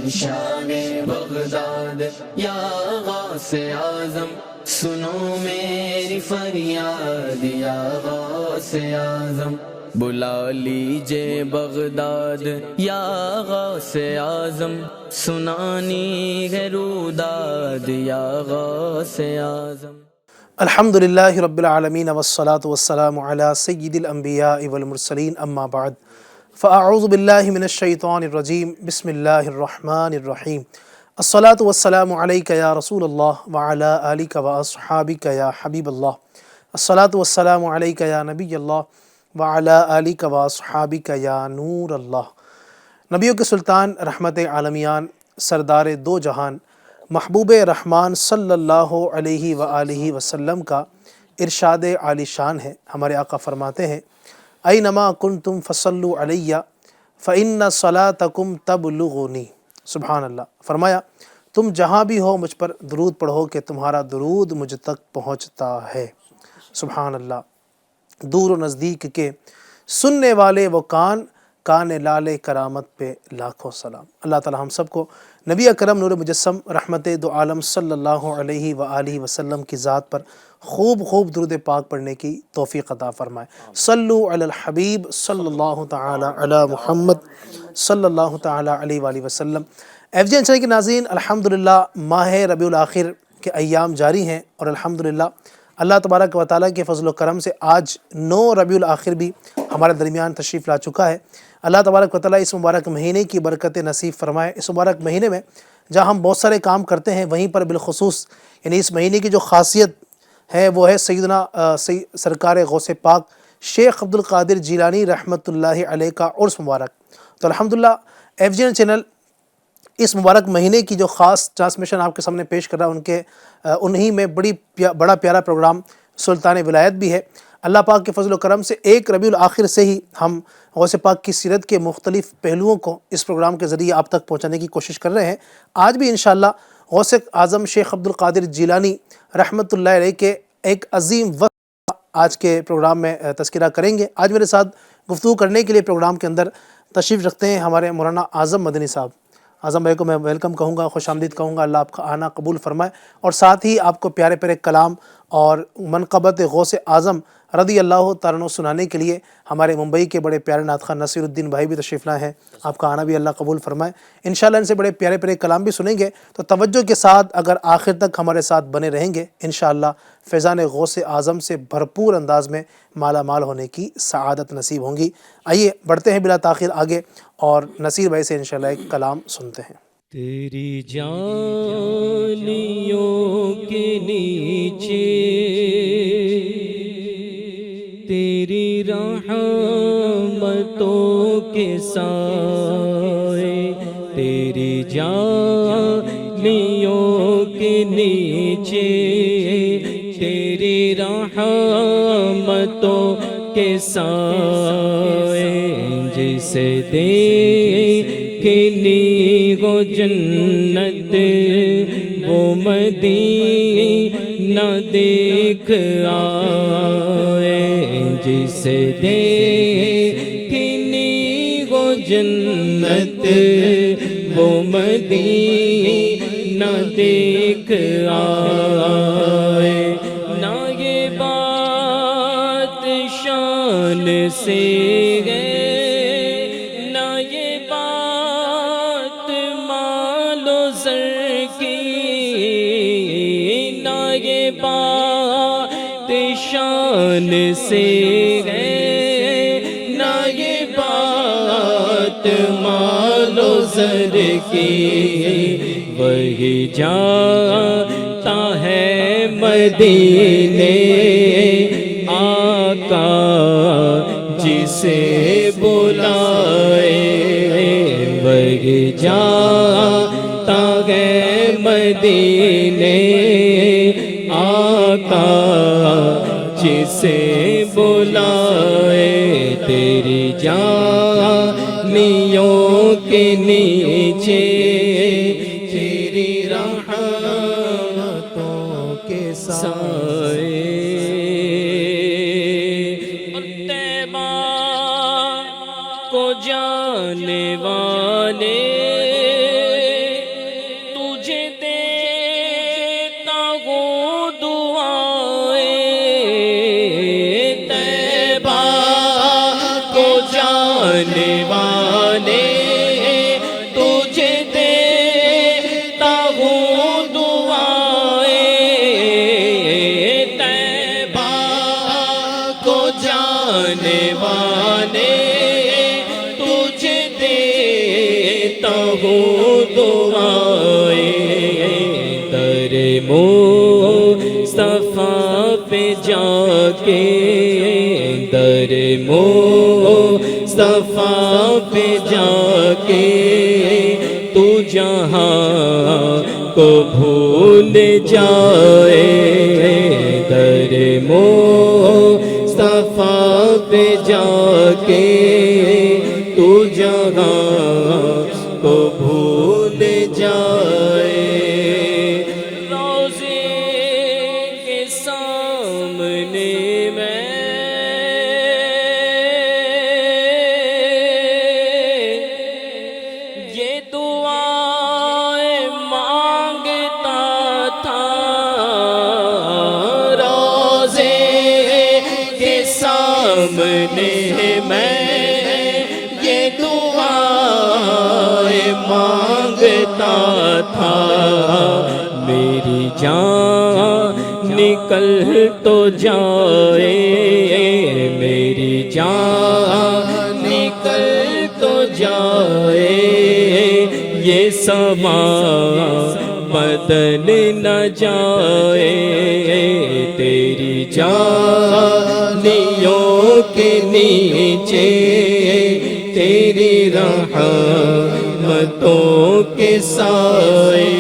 شان بغداد یا غوث اعظم، سنو میری فریاد یا غوث اعظم، بلا لیجے بغداد یا غوث اعظم، سنانی ہے روداد یا غوث اعظم۔ الحمدللہ رب العالمین والصلاة والسلام علی سید الانبیاء والمرسلین، اما بعد فاعوذ باللہ من الشیطان الرجیم، بسم اللہ الرحمن الرحیم۔ الصلاة والسلام علیک یا رسول اللہ وعلی آلک واصحابک یا حبیب اللہ، الصلاة والسلام علیک یا نبی اللہ وعلی آلک واصحابک یا نور اللہ۔ نبیوں کے سلطان، رحمت عالمیان، سردار دو جہان، محبوب رحمان صلی اللہ علیہ وآلہ وسلم کا ارشاد عالی شان ہے۔ ہمارے آقا فرماتے ہیں، اینما کنتم فصلوا علی فإن صلاتکم تبلغنی۔ سبحان اللہ۔ فرمایا تم جہاں بھی ہو مجھ پر درود پڑھو کہ تمہارا درود مجھ تک پہنچتا ہے۔ سبحان اللہ۔ دور و نزدیک کے سننے والے وہ کان لال کرامت پہ لاکھوں سلام۔ اللہ تعالی ہم سب کو نبی اکرم نور مجسم رحمت دو عالم صلی اللہ علیہ وآلہ وسلم کی ذات پر خوب درود پاک پڑھنے کی توفیق عطا فرمائے۔ صلو علی الحبیب صلی اللہ تعالی علی محمد صلی اللہ تعالی علیہ وآلہ وسلم۔ ایف جی این چینل کے ناظرین، الحمدللہ ماہ ربیع الاخر کے ایام جاری ہیں، اور الحمدللہ اللہ تبارک و تعالیٰ کے فضل و کرم سے آج 9 ربیع الاخر بھی ہمارے درمیان تشریف لا چکا ہے۔ اللہ تبارک و تعالیٰ اس مبارک مہینے کی برکت نصیب فرمائے۔ اس مبارک مہینے میں جہاں ہم بہت سارے کام کرتے ہیں، وہیں پر بالخصوص یعنی اس مہینے کی جو خاصیت ہے وہ ہے سیدنا سرکار غوث پاک شیخ عبد القادر جیلانی رحمۃ اللہ علیہ کا عرس مبارک۔ تو الحمدللہ ایف جی این چینل اس مبارک مہینے کی جو خاص ٹرانسمیشن آپ کے سامنے پیش کر رہا ہے، انہی میں بڑا پیارا پروگرام سلطان ولایت بھی ہے۔ اللہ پاک کے فضل و کرم سے 1 ربیع الاخر سے ہی ہم غوث پاک کی سیرت کے مختلف پہلوؤں کو اس پروگرام کے ذریعے آپ تک پہنچانے کی کوشش کر رہے ہیں۔ آج بھی انشاءاللہ غوث اعظم شیخ عبد القادر جیلانی رحمۃ اللہ علیہ کے ایک عظیم وقت آج کے پروگرام میں تذکرہ کریں گے۔ آج میرے ساتھ گفتگو کرنے کے لیے پروگرام کے اندر تشریف رکھتے ہیں ہمارے مولانا اعظم مدنی صاحب۔ اعظم بھائی کو میں ویلکم کہوں گا، خوش آمدید کہوں گا، اللہ آپ کا آنا قبول فرمائے، اور ساتھ ہی آپ کو پیارے پیارے کلام اور منقبت غوث اعظم رضی اللہ تعالیٰ عنہ سنانے کے لیے ہمارے ممبئی کے بڑے پیارے نعت خواں نصیر الدین بھائی بھی تشریف لائے ہیں۔ آپ کا آنا بھی اللہ قبول فرمائے۔ انشاءاللہ ان سے بڑے پیارے پیارے کلام بھی سنیں گے، تو توجہ کے ساتھ اگر آخر تک ہمارے ساتھ بنے رہیں گے، انشاءاللہ فیضان غوث اعظم سے بھرپور انداز میں مالا مال ہونے کی سعادت نصیب ہوں گی۔ آئیے بڑھتے ہیں بلا تاخیر آگے، اور نصیر بھائی سے انشاءاللہ ایک کلام سنتے ہیں۔ تیری جانیوں کے نیچے تیری رحمتوں کے سائے، تیری جانیوں کے نیچے تیری رحمتوں کے سائے، جسے دیکھنی ہو جنت وہ مدینہ دیکھ آئے، جسے دیکھنی ہو جنت وہ مدینہ دیکھ آئے۔ نہ یہ بات شان سے ہے، شان سے ہے نہ یہ بات مال و زر کی، وہی جاتا ہے مدینے آقا جسے بلائے، وہی جاتا ہے مدینے آقا جسے بلائے، تیری جانیوں کے نیچے تیری رحمتوں کے سائے، اور طیبہ کو جانے والے ہوں دعائیں در مصطفیٰ پہ جا کے، در مصطفیٰ پہ جا کے تو جہاں کو بھول جائے، در مصطفیٰ پہ جا کے تو جہاں کو بھول جائے۔ روضے کے سامنے میں یہ دعائیں مانگتا تھا، روضے کے سامنے میں یہ دعائیں مانگتا تھا، میری جان نکل تو جائے، میری جان نکل تو جائے، یہ سما بدل نہ جائے، تیری جانیوں کے نیچے تیری رحمتوں کے سائے،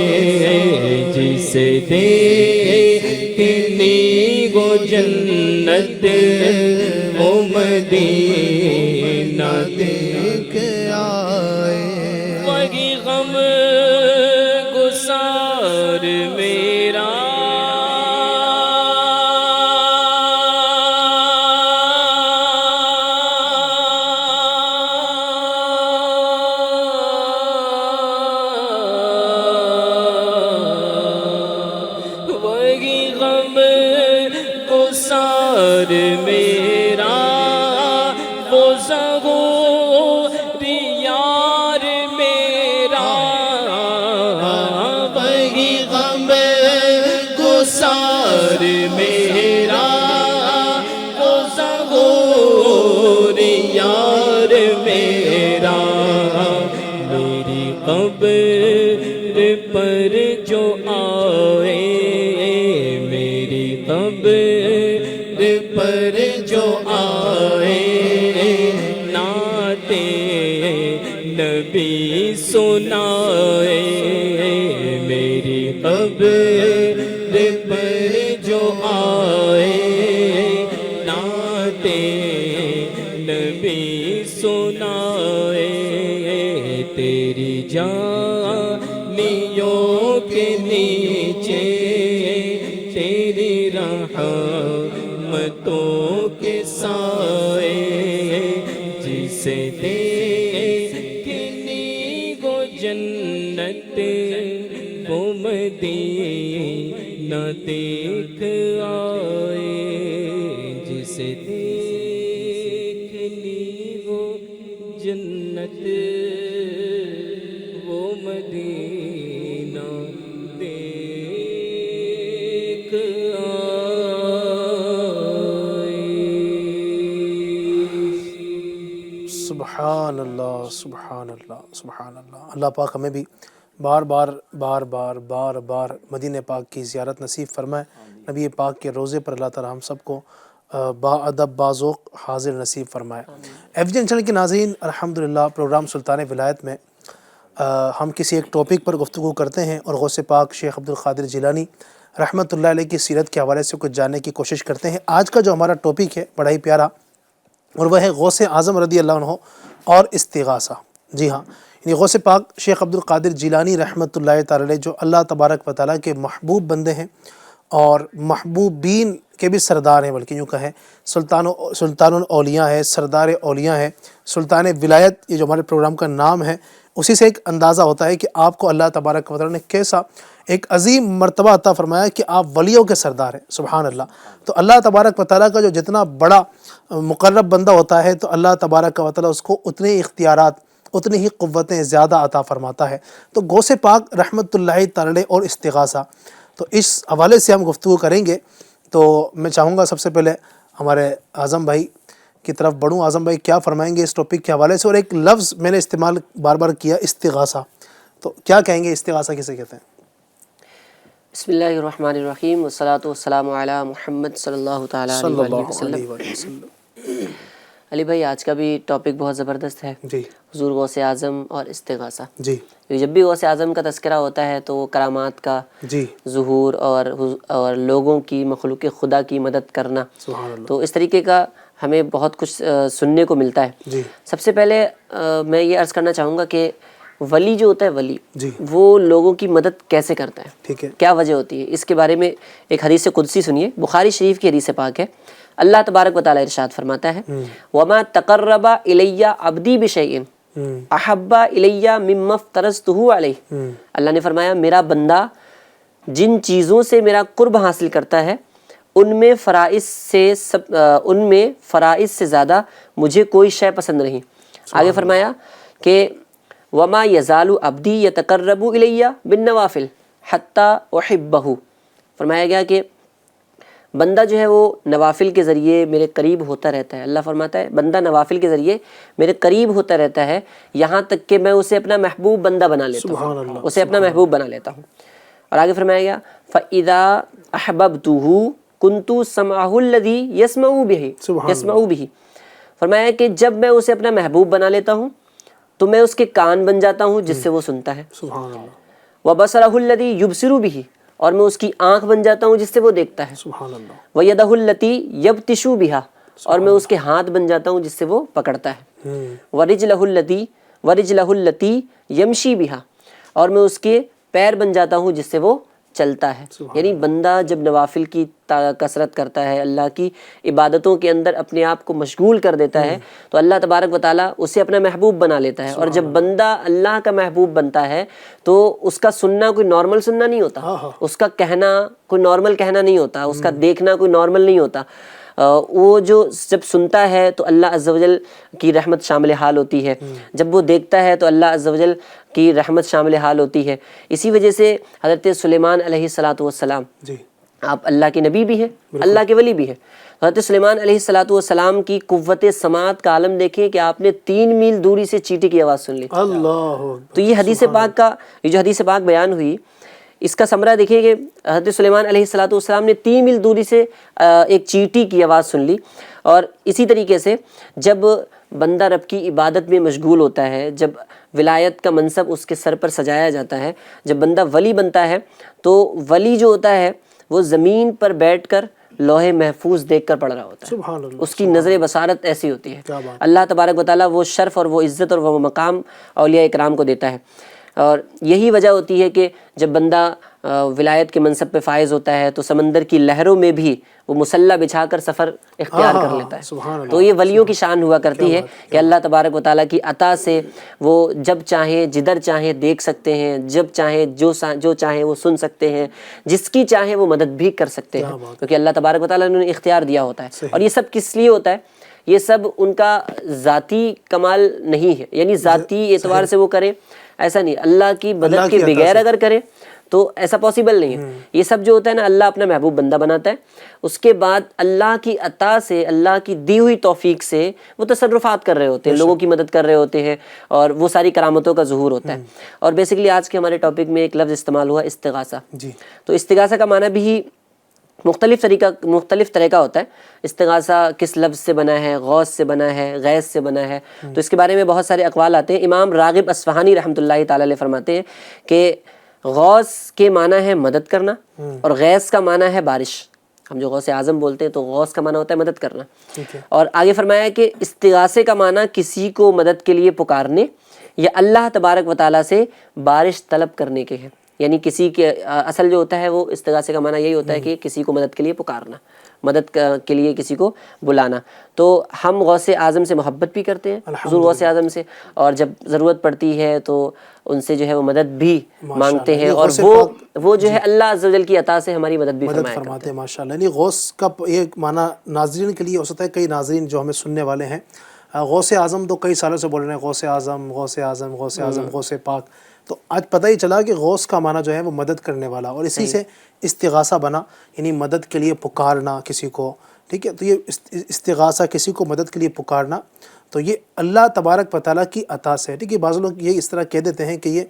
جسے دیکھنی وہ جنت وہ مدینہ دیکھ آئے، وہی غم گسار میرا گسار میرا، وہ ظہور یار میرا، وہی غم گسار میرا، وہ ظہور یار میرا، میری قبر پر جو آئے، میری قبر پر جو آئے، نعت نبی سنائے، میری قبر پر جو آئے، نعت نبی سنائے، تیری جانیوں کے نیچے تیری رحمتوں کے سائے، جسے دیکھنی وہ جنت وہ مدینہ دیکھ آئے، جسے دیکھنی وہ جنت وہ مدینہ دیکھ سبحان اللہ، سبحان اللہ، سبحان اللہ۔ اللہ پاک ہمیں بھی بار بار مدینہ پاک کی زیارت نصیب فرمائے، نبی پاک کے روضے پر اللہ تعالی ہم سب کو با ادب باذوق حاضر نصیب فرمائے۔ ایف جی این چینل کے ناظرین، الحمدللہ پروگرام سلطان ولایت میں ہم کسی ایک ٹاپک پر گفتگو کرتے ہیں اور غوث پاک شیخ عبدالقادر جیلانی رحمۃ اللہ علیہ کی سیرت کے حوالے سے کچھ جاننے کی کوشش کرتے ہیں۔ آج کا جو ہمارا ٹاپک ہے بڑا ہی پیارا، اور وہ ہے غوث اعظم رضی اللہ عنہ اور استغاثہ۔ جی ہاں، یعنی غوث پاک شیخ عبدالقادر جیلانی رحمۃ اللہ تعالی علیہ جو اللہ تبارک و تعالیٰ کے محبوب بندے ہیں اور محبوبین کے بھی سردار ہیں، بلکہ یوں کہیں سلطان الاولیاء ہے، سردار اولیاء ہے، سلطان ولایت، یہ جو ہمارے پروگرام کا نام ہے، اسی سے ایک اندازہ ہوتا ہے کہ آپ کو اللہ تبارک و تعالیٰ نے کیسا ایک عظیم مرتبہ عطا فرمایا کہ آپ ولیوں کے سردار ہیں۔ سبحان اللہ۔ تو اللہ تبارک و تعالیٰ کا جو جتنا بڑا مقرب بندہ ہوتا ہے تو اللہ تبارک و تعالیٰ اس کو اتنے اختیارات، اتنی ہی قوتیں زیادہ عطا فرماتا ہے۔ تو غوث پاک رحمۃ اللہ تعالی اور استغاثہ، تو اس حوالے سے ہم گفتگو کریں گے۔ تو میں چاہوں گا سب سے پہلے ہمارے اعظم بھائی کی طرف بڑھوں۔ اعظم بھائی کیا فرمائیں گے اس ٹاپک کے حوالے سے؟ اور ایک لفظ میں نے استعمال بار بار کیا، استغاثہ، تو کیا کہیں گے استغاثہ کسے کہتے ہیں؟ بسم اللہ الرحمن الرحیم والصلاۃ والسلام علی محمد صلی اللہ تعالیٰ صلی علیہ اللہ وسلم۔ علیہ وآلہ وسلم۔ علی بھائی آج کا بھی ٹاپک بہت زبردست ہے، جی حضور غوث اعظم اور استغاثہ۔ جی جب بھی غوث اعظم کا تذکرہ ہوتا ہے تو وہ کرامات کا جی ظہور اور لوگوں کی مخلوق خدا کی مدد کرنا، سبحان اللہ۔ تو اس طریقے کا ہمیں بہت کچھ سننے کو ملتا ہے۔ جی سب سے پہلے میں یہ عرض کرنا چاہوں گا کہ ولی جو ہوتا ہے ولی، جی وہ لوگوں کی مدد کیسے کرتا ہے، ٹھیک ہے، کیا وجہ ہوتی ہے، اس کے بارے میں ایک حدیث قدسی سنیے، بخاری شریف کی حدیث پاک ہے۔ اللہ تبارک و تعالیٰ ارشاد فرماتا ہے وَمَا تَقَرَّبَ إِلَيَّ عَبْدِي بِشَيْءٍ أَحَبَّ إِلَيَّ مِمَّا افْتَرَضْتُهُ عَلَيْهِ۔ اللہ نے فرمایا میرا بندہ جن چیزوں سے میرا قرب حاصل کرتا ہے ان میں فرائض سے زیادہ مجھے کوئی شے پسند نہیں۔ آگے فرمایا کہ وَمَا يَزَالُ عَبْدِي يَتَقَرَّبُ إِلَيَّ بِالنَّوَافِلِ حَتَّى أُحِبَّهُ۔ فرمایا گیا کہ بندہ جو ہے وہ نوافل کے ذریعے میرے قریب ہوتا رہتا ہے۔ اللہ فرماتا ہے بندہ نوافل کے ذریعے میرے قریب ہوتا رہتا ہے یہاں تک کہ میں اسے اپنا محبوب بندہ بنا لیتا سبحان ہوں، اللہ، اسے اپنا محبوب بنا لیتا ہوں۔ اور آگے فرمایا گیا فَإِذَا أَحْبَبْتُهُ كُنْتُ سَمْعَهُ الَّذِي يَسْمَعُ بِهِ۔ فرمایا کہ جب میں اسے اپنا محبوب بنا لیتا ہوں تو میں اس کے کان بن جاتا ہوں جس سے وہ سنتا ہے، سبحان اللہ، وَبَصَرَهُ الَّذِي يُبْصِرُ بِهِ، اور میں اس کی آنکھ بن جاتا ہوں جس سے وہ دیکھتا ہے، سبحان اللہ، وَيَدَهُ الَّتِي يَبْطِشُ بِهَا، اور میں اس کے ہاتھ بن جاتا ہوں جس سے وہ پکڑتا ہے، وَرِجْلَهُ الَّتِي يَمْشِي بِهَا، اور میں اس کے پیر بن جاتا ہوں جس سے وہ چلتا ہے۔ یعنی بندہ جب نوافل کی کثرت کرتا ہے، اللہ کی عبادتوں کے اندر اپنے آپ کو مشغول کر دیتا ہے تو اللہ تبارک و تعالیٰ اسے اپنا محبوب بنا لیتا ہے۔ اور جب بندہ اللہ کا محبوب بنتا ہے تو اس کا سننا کوئی نارمل سننا نہیں ہوتا، اس کا کہنا کوئی نارمل کہنا نہیں ہوتا، اس کا دیکھنا کوئی نارمل نہیں ہوتا۔ وہ جو جب سنتا ہے تو اللہ عز و جل کی رحمت شامل حال ہوتی ہے، جب وہ دیکھتا ہے تو اللہ عز و جل کی رحمت شامل حال ہوتی ہے۔ اسی وجہ سے حضرت سلیمان علیہ الصلاۃ والسلام، جی آپ اللہ کے نبی بھی ہیں، اللہ کے ولی بھی ہیں، حضرت سلیمان علیہ الصلاۃ والسلام کی قوت سماعت کا عالم دیکھیں کہ آپ نے 3 میل دوری سے چیٹی کی آواز سن لی۔ اللہ، تو یہ حدیث پاک کا، یہ جو حدیث پاک بیان ہوئی اس کا ثمرہ دیکھیے کہ حضرت سلیمان علیہ الصلاۃ والسلام نے 3 میل دوری سے ایک چیٹی کی آواز سن لی۔ اور اسی طریقے سے جب بندہ رب کی عبادت میں مشغول ہوتا ہے، جب ولایت کا منصب اس کے سر پر سجایا جاتا ہے، جب بندہ ولی بنتا ہے تو ولی جو ہوتا ہے وہ زمین پر بیٹھ کر لوح محفوظ دیکھ کر پڑھ رہا ہوتا ہے، سبحان اللہ، اس کی نظر بصارت ایسی ہوتی ہے۔ کیا بات، اللہ تبارک و تعالیٰ وہ شرف اور وہ عزت اور وہ مقام اولیاء اکرام کو دیتا ہے۔ اور یہی وجہ ہوتی ہے کہ جب بندہ ولایت کے منصب پہ فائز ہوتا ہے تو سمندر کی لہروں میں بھی وہ مسلح بچھا کر سفر اختیار کر لیتا سبحان ہے۔ اللہ، تو یہ ولیوں کی شان ہوا کرتی ہے کہ اللہ تبارک و تعالیٰ کی عطا سے وہ جب چاہیں جدھر چاہیں دیکھ سکتے ہیں، جب چاہیں جو چاہیں وہ سن سکتے ہیں، جس کی چاہیں وہ مدد بھی کر سکتے ہیں، کیونکہ اللہ تبارک و تعالیٰ نے انہیں اختیار دیا ہوتا ہے۔ اور یہ سب کس لیے ہوتا ہے؟ یہ سب ان کا ذاتی کمال نہیں ہے، یعنی ذاتی اعتبار سے وہ کریں ایسا نہیں، اللہ کی مدد کے بغیر اگر کریں تو ایسا پاسبل نہیں ہے۔ یہ سب جو ہوتا ہے نا، اللہ اپنا محبوب بندہ بناتا ہے، اس کے بعد اللہ کی عطا سے، اللہ کی دی ہوئی توفیق سے وہ تصرفات کر رہے ہوتے ہیں، لوگوں کی مدد کر رہے ہوتے ہیں، اور وہ ساری کرامتوں کا ظہور ہوتا ہے۔ اور بیسیکلی آج کے ہمارے ٹاپک میں ایک لفظ استعمال ہوا استغاثہ۔ جی تو استغاثہ کا معنی بھی مختلف طرح کا ہوتا ہے۔ استغاثہ کس لفظ سے بنا ہے؟ غوث سے بنا ہے، غیث سے بنا ہے، تو اس کے بارے میں بہت سارے اقوال آتے ہیں۔ امام راغب اصفہانی رحمۃ اللہ تعالی علیہ فرماتے ہیں کہ غوث کے معنی ہے مدد کرنا، اور غیث کا معنی ہے بارش۔ ہم جو غوث اعظم بولتے ہیں تو غوث کا معنی ہوتا ہے مدد کرنا۔ اور آگے فرمایا کہ استغاثے کا معنی کسی کو مدد کے لیے پکارنے یا اللہ تبارک و تعالیٰ سے بارش طلب کرنے کے ہیں، یعنی کسی کے اصل جو ہوتا ہے وہ استغاثے کا معنی یہی ہوتا ہے کہ کسی کو مدد کے لیے پکارنا، مدد کے لیے کسی کو بلانا۔ تو ہم غوث اعظم سے محبت بھی کرتے ہیں، حضور غوث اعظم سے، اور جب ضرورت پڑتی ہے تو ان سے جو ہے وہ مدد بھی مانگتے ہیں، اور وہ جو ہے اللہ عز و جل کی عطا سے ہماری مدد بھی فرماتے ہیں۔ ماشاء اللہ۔ یعنی غوث کا ایک معنی ناظرین کے لیے ہو سکتا ہے، کئی ناظرین جو ہمیں سننے والے ہیں غوث اعظم تو کئی سالوں سے بول رہے ہیں غوث اعظم غوث اعظم غوث اعظم غوث پاک، تو آج پتہ ہی چلا کہ غوث کا معنی جو ہے وہ مدد کرنے والا، اور اسی سے استغاثہ بنا، یعنی مدد کے لیے پکارنا کسی کو، ٹھیک ہے۔ تو یہ استغاثہ کسی کو مدد کے لیے پکارنا، تو یہ اللہ تبارک و تعالیٰ کی عطا سے ہے، ٹھیک ہے۔ بعض لوگ یہ اس طرح کہہ دیتے ہیں کہ یہ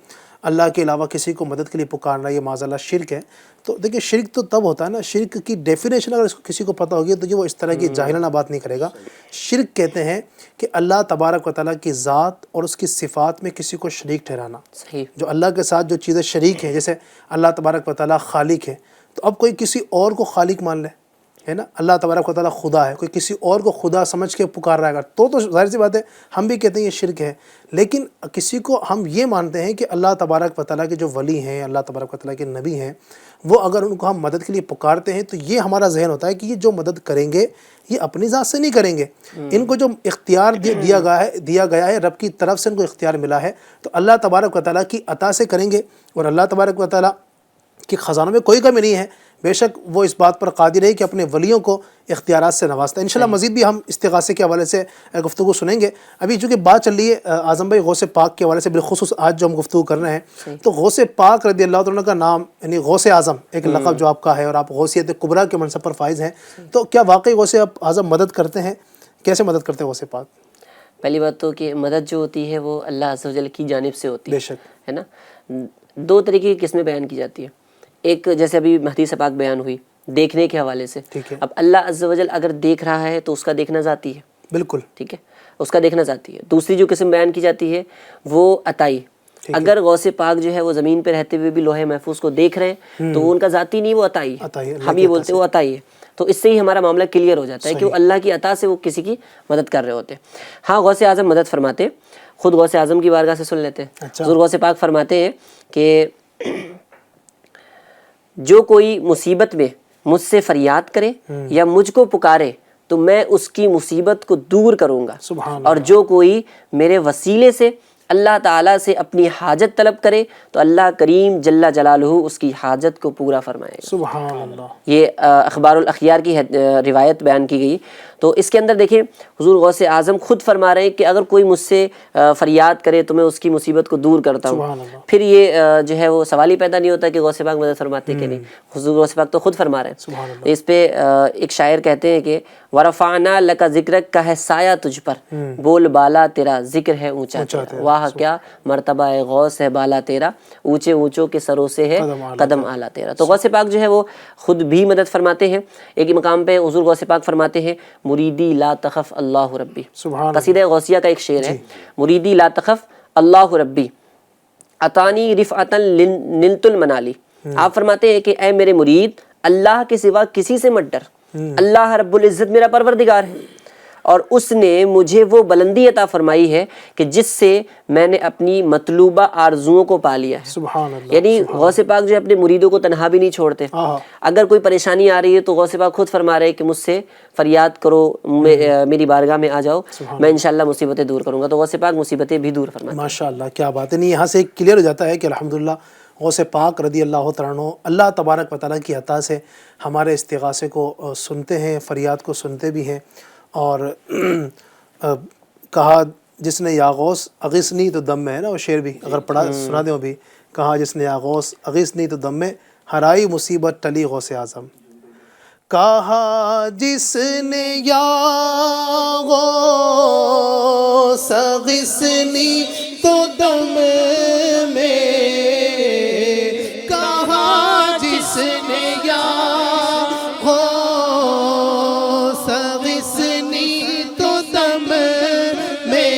اللہ کے علاوہ کسی کو مدد کے لیے پکارنا یہ معاذ اللہ شرک ہے. تو دیکھیں شرک تو تب ہوتا ہے نا, شرک کی ڈیفینیشن اگر اس کو کسی کو پتہ ہوگی تو یہ وہ اس طرح کی جاہلانہ بات نہیں کرے گا. شرک کہتے ہیں کہ اللہ تبارک و تعالیٰ کی ذات اور اس کی صفات میں کسی کو شریک ٹھہرانا. صحیح. جو اللہ کے ساتھ جو چیزیں شریک ہیں, جیسے اللہ تبارک و تعالیٰ خالق ہے, تو اب کوئی کسی اور کو خالق مان لے, ہے نا, اللہ تبارک و تعالیٰ خدا ہے, کوئی کسی اور کو خدا سمجھ کے پکار رہا ہے تو ظاہر سی بات ہے ہم بھی کہتے ہیں یہ شرک ہے. لیکن کسی کو ہم یہ مانتے ہیں کہ اللہ تبارک و تعالیٰ کے جو ولی ہیں, اللہ تبارک و تعالیٰ کے نبی ہیں, وہ اگر ان کو ہم مدد کے لیے پکارتے ہیں تو یہ ہمارا ذہن ہوتا ہے کہ یہ جو مدد کریں گے یہ اپنی ذات سے نہیں کریں گے, ان کو جو اختیار دیا گیا ہے رب کی طرف سے, ان کو اختیار ملا ہے تو اللہ تبارک و تعالیٰ کی عطا سے کریں گے. اور اللہ تبارک و تعالیٰ کہ خزانوں میں کوئی کمی نہیں ہے, بے شک وہ اس بات پر قادر ہے کہ اپنے ولیوں کو اختیارات سے نوازتا ہے. انشاءاللہ مزید بھی ہم استغاثے کے حوالے سے گفتگو سنیں گے. ابھی چونکہ بات چل رہی ہے اعظم بھائی غوث پاک کے حوالے سے, بالخصوص آج جو ہم گفتگو کر رہے ہیں, تو غوث پاک رضی اللہ عنہ کا نام یعنی غوث اعظم ایک لقب جو آپ کا ہے, اور آپ غوثیت کبریٰ کے منصب پر فائز ہیں, تو کیا واقعی غوث اعظم مدد کرتے ہیں؟ کیسے مدد کرتے ہیں غوث پاک؟ پہلی بات تو کہ مدد جو ہوتی ہے وہ اللہ عز و جل کی جانب سے ہوتی بے شک ہے نا. دو طریقے کی قسمیں بیان کی جاتی ہے. ایک جیسے ابھی حدیث پاک بیان ہوئی دیکھنے کے حوالے سے, ٹھیک ہے, اب اللہ عز و جل اگر دیکھ رہا ہے تو اس کا دیکھنا ذاتی ہے, بالکل ٹھیک ہے, اس کا دیکھنا ذاتی ہے. دوسری جو قسم بیان کی جاتی ہے وہ عطائی. اگر غوث پاک جو ہے وہ زمین پہ رہتے ہوئے بھی لوح محفوظ کو دیکھ رہے ہیں تو وہ ان کا ذاتی نہیں, وہ عطائی ہے. ہم یہ بولتے ہیں وہ عطائی ہے, تو اس سے ہی ہمارا معاملہ کلیئر ہو جاتا ہے کہ وہ اللہ کی عطا سے وہ کسی کی مدد کر رہے ہوتے ہیں. ہاں غوث اعظم مدد فرماتے, خود غوث اعظم کی بارگاہ سے سن لیتے ہیں. حضور غوث پاک فرماتے ہیں کہ جو کوئی مصیبت میں مجھ سے فریاد کرے یا مجھ کو پکارے تو میں اس کی مصیبت کو دور کروں گا, اور جو کوئی میرے وسیلے سے اللہ تعالیٰ سے اپنی حاجت طلب کرے تو اللہ کریم جل جلالہ اس کی حاجت کو پورا فرمائے گا. سبحان اللہ. یہ اخبار الاخیار کی روایت بیان کی گئی. تو اس کے اندر دیکھیں حضور غوث اعظم خود فرما رہے ہیں کہ اگر کوئی مجھ سے فریاد کرے تو میں اس کی مصیبت کو دور کرتا ہوں. پھر یہ جو ہے وہ سوال ہی پیدا نہیں ہوتا کہ غوث پاک مدد فرماتے کہ نہیں. حضور غوث پاک تو خود فرما رہے ہیں. اس پہ ایک شاعر کہتے ہیں کہ ورفعنا لک ذکرک کا ہے سایہ تجھ پر, بول بالا تیرا ذکر ہے اونچا تیرا. واہ کیا مرتبہ غوث ہے بالا تیرا, اونچے اونچوں کے سروں سے ہے قدم اعلیٰ تیرا. تو غوث پاک جو ہے وہ خود بھی مدد فرماتے ہیں. ایک مقام پہ حضور غوث پاک فرماتے ہیں مریدی لا تخف اللہ ربی. قصیدہ غوثیہ کا ایک شعر ہے, مریدی لا تخف اللہ ربی عطانی رفعتا نلت المنالی. آپ فرماتے ہیں کہ اے میرے مرید اللہ کے سوا کسی سے مت ڈر, اللہ رب العزت میرا پروردگار ہے اور اس نے مجھے وہ بلندی عطا فرمائی ہے کہ جس سے میں نے اپنی مطلوبہ آرزوؤں کو پا لیا ہے. سبحان اللہ. یعنی غوث پاک جو اپنے مریدوں کو تنہا بھی نہیں چھوڑتے. اگر کوئی پریشانی آ رہی ہے تو غوث پاک خود فرما رہے ہیں کہ مجھ سے فریاد کرو, میری بارگاہ میں آ جاؤ, میں انشاءاللہ مصیبتیں دور کروں گا. تو غوث پاک مصیبتیں بھی دور فرماتے ہیں. ماشاءاللہ, کیا بات ہے. نہیں, یہاں سے کلیئر ہو جاتا ہے کہ الحمدللہ غوث پاک رضی اللہ تعالیٰ عنہ اللہ تبارک و تعالیٰ کی عطا سے ہمارے استغاثے کو سنتے ہیں, فریاد کو سنتے بھی ہیں. اور کہا جس نے یا غوث اغثنی تو دم میں, ہے نا وہ شعر بھی, اگر پڑھا سنا دیں وہ بھی, کہا جس نے یا غوث اغثنی تو دم میں ہرائی مصیبت ٹلی غوث اعظم. کہا جس نے یا غوث اغثنی تو دم میں, کہا جس نے یا غوث اغثنی تو دم میں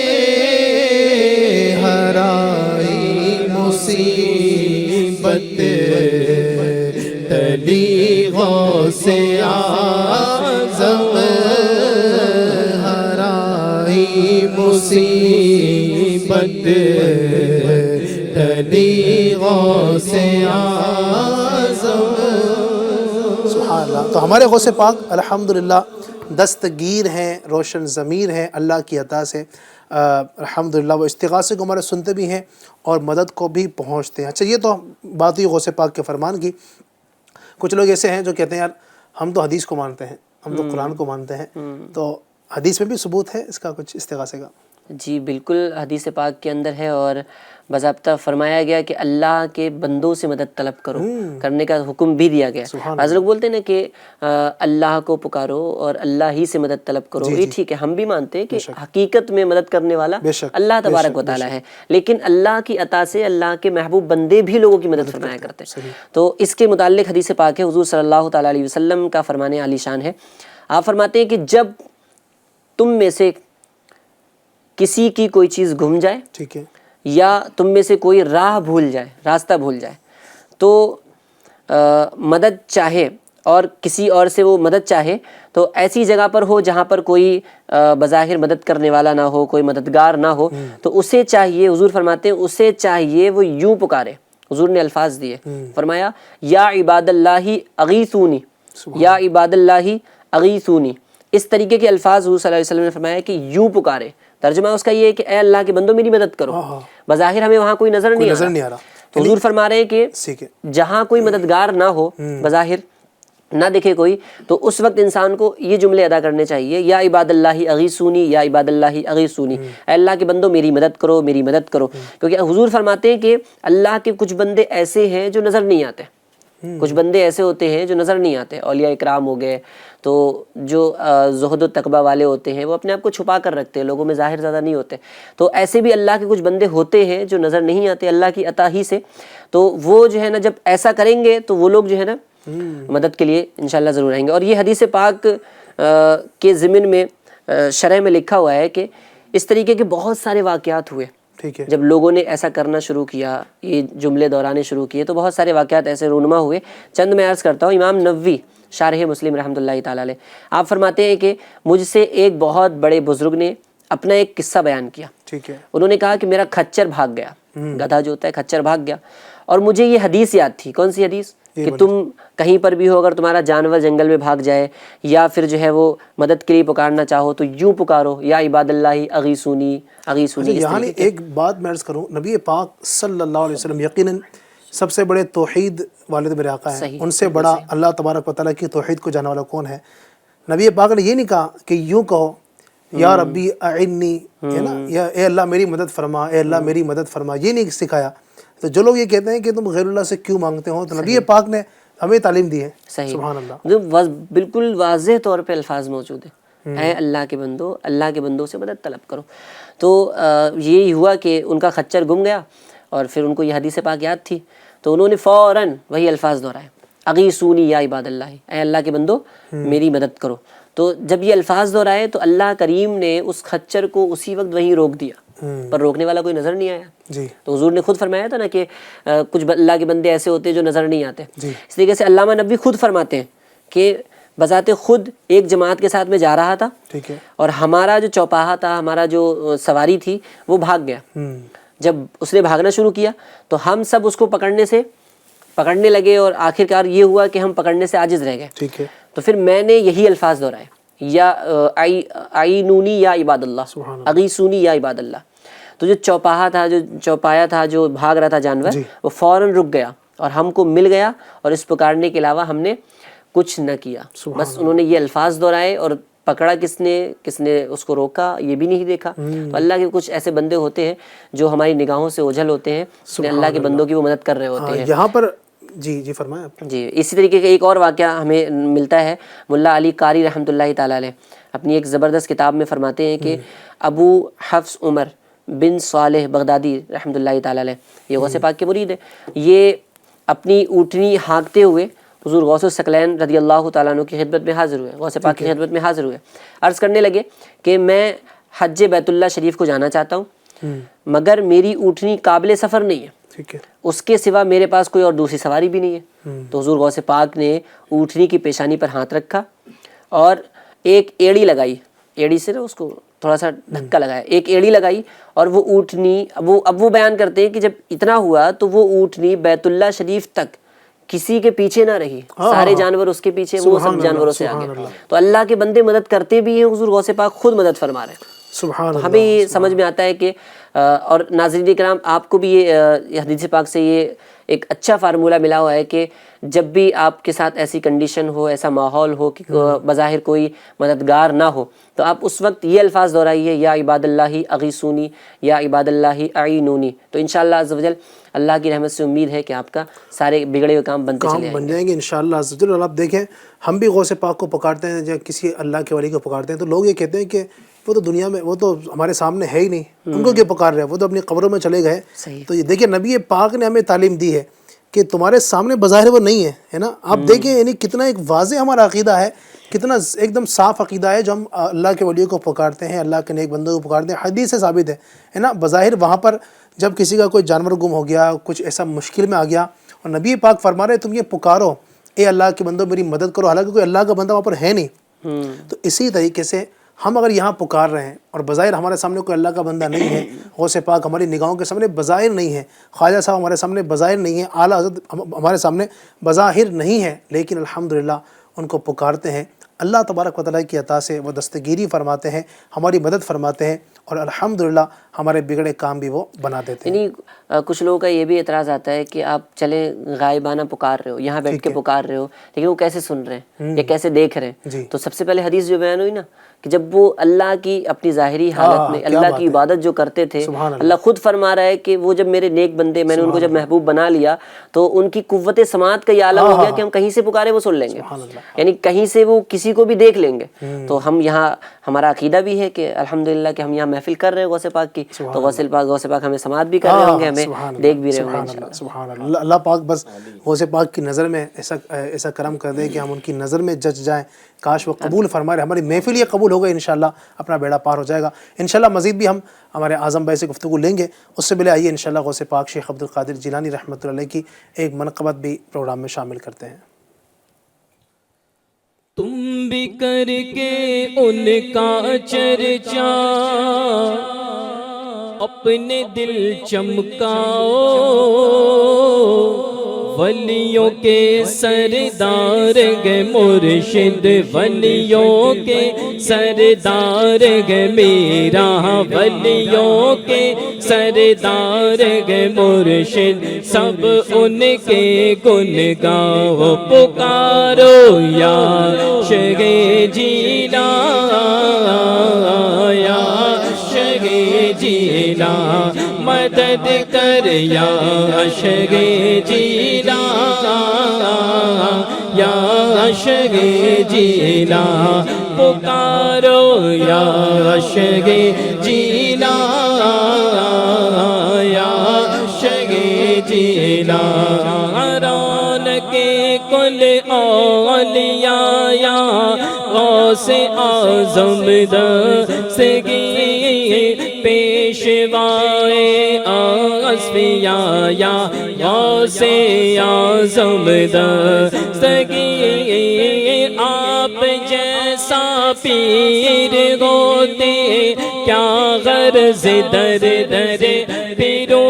ہرائی مصیبت ٹلی غوث اعظم, ہرائی مصیبت ٹلی غوث اعظم. سبحان اللہ. تو ہمارے غوث پاک الحمدللہ دستگیر ہیں, روشن ضمیر ہیں اللہ کی عطا سے. الحمدللہ وہ استغاثے کو ہمارے سنتے بھی ہیں اور مدد کو بھی پہنچتے ہیں. اچھا, یہ تو بات ہوئی غوث پاک کے فرمان کی. کچھ لوگ ایسے ہیں جو کہتے ہیں یار ہم تو حدیث کو مانتے ہیں, ہم تو قرآن کو مانتے ہیں, تو حدیث میں بھی ثبوت ہے اس کا کچھ استغاثے کا؟ جی بالکل حدیث پاک کے اندر ہے، اور باضابطہ فرمایا گیا کہ اللہ کے بندوں سے مدد طلب کرو، کرنے کا حکم بھی دیا گیا۔ بعض لوگ بولتے ہیں نا کہ اللہ کو پکارو اور اللہ ہی سے مدد طلب کرو، یہ ٹھیک ہے، ہم بھی مانتے ہیں کہ حقیقت میں مدد کرنے والا اللہ تبارک و تعالیٰ ہے، لیکن اللہ کی عطا سے اللہ کے محبوب بندے بھی لوگوں کی مدد فرمایا کرتے ہیں۔ تو اس کے متعلق حدیث پاک ہے، حضور صلی اللہ تعالیٰ علیہ وسلم کا فرمان عالی شان ہے۔ آپ فرماتے ہیں کہ جب تم میں سے کسی کی کوئی چیز گم جائے، ٹھیک ہے، یا تم میں سے کوئی راہ بھول جائے، راستہ بھول جائے، تو مدد چاہے اور کسی اور سے وہ مدد چاہے تو ایسی جگہ پر ہو جہاں پر کوئی بظاہر مدد کرنے والا نہ ہو، کوئی مددگار نہ ہو، تو اسے چاہیے، حضور فرماتے ہیں اسے چاہیے وہ یوں پکارے۔ حضور نے الفاظ دیے، فرمایا یا عباد اللہ اغیثونی، یا عباد اللہ اغیثونی، اس طریقے کے الفاظ حضور صلی اللہ علیہ وسلم نے فرمایا کہ یوں پکارے۔ ترجمہ اس کا یہ ہے کہ اے اللہ کے بندوں میری مدد کرو۔ بظاہر ہمیں وہاں کوئی نظر نہیں آ رہا، تو حضور فرما رہے ہیں کہ جہاں کوئی مددگار نہ ہو، بظاہر نہ دکھے کوئی، تو اس وقت انسان کو یہ جملے ادا کرنے چاہیے، یا عباد اللہ اغیثونی، یا عباد اللہ اغیثونی، اے اللہ کے بندوں میری مدد کرو، میری مدد کرو۔ کیونکہ حضور فرماتے ہیں کہ اللہ کے کچھ بندے ایسے ہیں جو نظر نہیں آتے، کچھ بندے ایسے ہوتے ہیں جو نظر نہیں آتے، اولیاء اکرام ہو گئے، تو جو زہد و تقوی والے ہوتے ہیں وہ اپنے آپ کو چھپا کر رکھتے ہیں، لوگوں میں ظاہر زیادہ نہیں ہوتے، تو ایسے بھی اللہ کے کچھ بندے ہوتے ہیں جو نظر نہیں آتے اللہ کی عطا ہی سے، تو وہ جو ہے نا جب ایسا کریں گے تو وہ لوگ جو ہے نا مدد کے لیے انشاءاللہ ضرور آئیں گے۔ اور یہ حدیث پاک کے ضمن میں شرح میں لکھا ہوا ہے کہ اس طریقے کے بہت سارے واقعات ہوئے، ٹھیک ہے، جب لوگوں نے ایسا کرنا شروع کیا، یہ جملے دہرانے شروع کیے، تو بہت سارے واقعات ایسے رونما ہوئے۔ چند میں عرض کرتا ہوں، امام نووی شارح مسلم رحمۃ اللہ تعالیٰ علیہ، آپ فرماتے ہیں کہ مجھ سے ایک بہت بڑے بزرگ نے اپنا ایک قصہ بیان کیا۔ ٹھیک ہے، انہوں نے کہا کہ میرا کھچر بھاگ گیا، گدھا جو ہوتا ہے کھچر بھاگ گیا، اور مجھے یہ حدیث یاد تھی۔ کون سی حدیث؟ کہ تم کہیں پر بھی ہو، اگر تمہارا جانور جنگل میں بھاگ جائے یا پھر جو ہے وہ مدد کے لیے پکارنا چاہو تو یوں پکارو، یا عباد اللہ اغیثونی اغیثونی۔ یہاں ایک بات میں عرض کروں، نبی پاک صلی اللہ علیہ وسلم یقیناً سب سے بڑے توحید والے تو میرے آقا ہیں، ان سے بڑا اللہ تبارک و تعالیٰ کی توحید کو جاننے والا کون ہے؟ نبی پاک نے یہ نہیں کہا کہ یوں کہو یا ربی اعنی، ہے نا، یا اے اللہ میری مدد فرما، اے اللہ میری مدد فرما، یہ نہیں سکھایا۔ تو جو لوگ یہ کہتے ہیں کہ تم غیر اللہ سے کیوں مانگتے ہو، تو نبی پاک نے ہمیں تعلیم دی ہے۔ سبحان اللہ، بالکل واضح طور پہ الفاظ موجود ہیں، اے اللہ کے بندو، اللہ کے بندوں سے مدد طلب کرو۔ تو یہی ہوا کہ ان کا خچر گم گیا، اور پھر ان کو یہ حدیث پاک یاد تھی، تو انہوں نے فوراً وہی الفاظ دہرائے، اغیثونی یا عباد اللہ، اے اللہ کے بندو میری مدد کرو۔ تو جب یہ الفاظ دہرائے تو اللہ کریم نے اس خچر کو اسی وقت وہیں روک دیا، پر روکنے والا کوئی نظر نہیں آیا۔ جی، تو حضور نے خود فرمایا تھا نا کہ کچھ اللہ کے بندے ایسے ہوتے ہیں جو نظر نہیں آتے۔ جی، اس طریقے سے علامہ نبوی خود فرماتے ہیں کہ بذات خود ایک جماعت کے ساتھ میں جا رہا تھا، ٹھیک ہے، اور ہمارا جو چوپاہا تھا، ہمارا جو سواری تھی وہ بھاگ گیا۔ جب اس نے بھاگنا شروع کیا تو ہم سب اس کو پکڑنے لگے، اور آخرکار یہ ہوا کہ ہم پکڑنے سے عاجز رہ گئے۔ ٹھیک ہے، تو پھر میں نے یہی الفاظ دہرائے، یا عینونی یا عباد اللہ، اغیثونی یا عباد اللہ۔ تو جو چوپایا تھا، جو بھاگ رہا تھا جانور، وہ فوراً رک گیا اور ہم کو مل گیا، اور اس پکارنے کے علاوہ ہم نے کچھ نہ کیا۔ بس انہوں نے یہ الفاظ دہرائے، اور پکڑا کس نے اس کو روکا یہ بھی نہیں دیکھا۔ تو اللہ کے کچھ ایسے بندے ہوتے ہیں جو ہماری نگاہوں سے اوجھل ہوتے ہیں، اللہ کے بندوں کی وہ مدد کر رہے ہوتے ہیں۔ یہاں پر جی فرمائیں آپ۔ جی، اسی طریقے کا ایک اور واقعہ ہمیں ملتا ہے، ملا علی قاری رحمۃ اللہ تعالیٰ علیہ اپنی ایک زبردست کتاب میں فرماتے ہیں کہ ابو حفص عمر بن صالح بغدادی رحمۃ اللہ تعالیٰ علیہ، یہ غوث پاک کے مرید ہے، یہ اپنی اونٹنی ہانکتے ہوئے حضور غوث الثقلین رضی اللہ تعالیٰ عنہ کی خدمت میں حاضر ہوئے، غوث پاک کی خدمت میں حاضر ہوئے، عرض کرنے لگے کہ میں حج بیت اللہ شریف کو جانا چاہتا ہوں، مگر میری اونٹنی قابل سفر نہیں ہے، ٹھیک ہے، اس کے سوا میرے پاس کوئی اور دوسری سواری بھی نہیں ہے۔ تو حضور غوث پاک نے اونٹنی کی پیشانی پر ہاتھ رکھا اور ایک ایڑی لگائی، ایڑی سے نا اس کو تھوڑا سا دھکا لگایا، ایک ایڑی لگائی، اور وہ اونٹنی اب وہ بیان کرتے ہیں کہ جب اتنا ہوا تو وہ اونٹنی بیت اللہ شریف تک کسی کے پیچھے نہ رہی، سارے جانور اس کے پیچھے، وہ سب جانوروں سے آگے۔ تو اللہ کے بندے مدد کرتے بھی ہیں، حضور غوث پاک خود مدد فرما رہے ہیں۔ سبحان اللہ، ہمیں یہ سمجھ میں آتا ہے کہ اور ناظرین کرام آپ کو بھی یہ حدیث پاک سے یہ ایک اچھا فارمولہ ملا ہوا ہے کہ جب بھی آپ کے ساتھ ایسی کنڈیشن ہو، ایسا ماحول ہو کہ بظاہر کوئی مددگار نہ ہو، تو آپ اس وقت یہ الفاظ دہرائیے، یا عباد اللہ اغیثونی، یا عباد اللہ اعینونی، تو انشاءاللہ عز و جل اللہ کی رحمت سے امید ہے کہ آپ کا سارے بگڑے ہوئے کام بنتے چلے بن جائیں گے انشاءاللہ عز و جل۔ اور آپ دیکھیں ہم بھی غوث پاک کو پکارتے ہیں یا کسی اللہ کے ولی کو پکارتے ہیں تو لوگ یہ کہتے ہیں کہ وہ تو دنیا میں، وہ تو ہمارے سامنے ہے ہی نہیں، ان کو کیوں پکار رہے ہیں، وہ تو اپنی قبروں میں چلے گئے۔ تو یہ دیکھیں نبی پاک نے ہمیں تعلیم دی ہے کہ تمہارے سامنے بظاہر وہ نہیں ہے نا۔ آپ دیکھیں یعنی کتنا ایک واضح ہمارا عقیدہ ہے، کتنا ایک دم صاف عقیدہ ہے جو ہم اللہ کے ولیوں کو پکارتے ہیں، اللہ کے نیک بندوں کو پکارتے ہیں۔ حدیث سے ثابت ہے نا، بظاہر وہاں پر جب کسی کا کوئی جانور گم ہو گیا، کچھ ایسا مشکل میں آ گیا، اور نبی پاک فرما رہے تم یہ پکارو، اے اللہ کے بندوں میری مدد کرو، حالانکہ کوئی اللہ کا بندہ وہاں پر ہے نہیں۔ تو اسی طریقے سے ہم اگر یہاں پکار رہے ہیں اور بظاہر ہمارے سامنے کوئی اللہ کا بندہ نہیں ہے، غوث پاک ہماری نگاہوں کے سامنے بظاہر نہیں ہے، خواجہ صاحب ہمارے سامنے بظاہر نہیں ہے، اعلیٰ حضرت ہمارے سامنے بظاہر نہیں ہے، لیکن الحمدللہ ان کو پکارتے ہیں، اللہ تبارک و تعالیٰ کی عطا سے وہ دستگیری فرماتے ہیں، ہماری مدد فرماتے ہیں، اور الحمدللہ ہمارے بگڑے کام بھی وہ بنا دیتے ہیں۔ یعنی کچھ لوگوں کا یہ بھی اعتراض آتا ہے کہ آپ چلیں غائبانہ پکار رہے ہو، یہاں بیٹھ کے پکار رہے ہو، لیکن وہ کیسے سن رہے ہیں یا کیسے دیکھ رہے ہیں؟ تو سب سے پہلے حدیث جو بیان ہوئی نا کہ جب وہ اللہ کی اپنی ظاہری حالت میں اللہ کی عبادت جو کرتے تھے، اللہ خود فرما رہا ہے کہ وہ جب میرے نیک بندے، میں نے ان کو جب محبوب بنا لیا تو ان کی قوت سماعت کا یہ عالم ہو گیا کہ ہم کہیں سے پکارے وہ سن لیں گے، یعنی کہیں سے وہ کسی کو بھی دیکھ لیں گے۔ تو ہم یہاں ہمارا عقیدہ بھی ہے کہ الحمدللہ کہ ہم یہاں محفل کر رہے ہیں غوث پاک کی، تو غوث پاک ہمیں سماعت بھی کر رہے ہوں گے، ہمیں دیکھ بھی رہے ہوں گے انشاءاللہ۔ سبحان اللہ، اللہ پاک بس غوث پاک کی نظر میں ایسا کرم کر دے کہ ہم ان کی نظر میں جچ جائیں، کاش وہ قبول فرمائے، ہماری محفل یہ قبول ہوگا انشاءاللہ، اپنا بیڑا پار ہو جائے گا انشاءاللہ۔ مزید بھی ہم ہمارے اعظم بھائی سے گفتگو لیں گے، اس سے پہلے آئیے انشاءاللہ غوث پاک شیخ عبد القادر جیلانی رحمۃ اللہ علیہ کی ایک منقبت بھی پروگرام میں شامل کرتے ہیں۔ تم بھی کر کے ان کا چرچا اپنے دل چمکاؤ، ولیوں کے سردار گے مرشد، ولیوں کے سردار گے میرا، ولیوں کے سردار گے مرشد، سب ان کے گن گاؤ، پکارو یا شگے جینا، یا شگے جینا، مدد کر یا شگے جینا، یا شگے جینا، پکارو یا شگے جینا، یا شگے جینا، رون کے کل اولیاء یا غوث اعظم دستگیر، پیشوائے اصفیاء یا غوث اعظم دستگیر، آپ جیسا پیر ہوتے کیا غرض در در پیرو،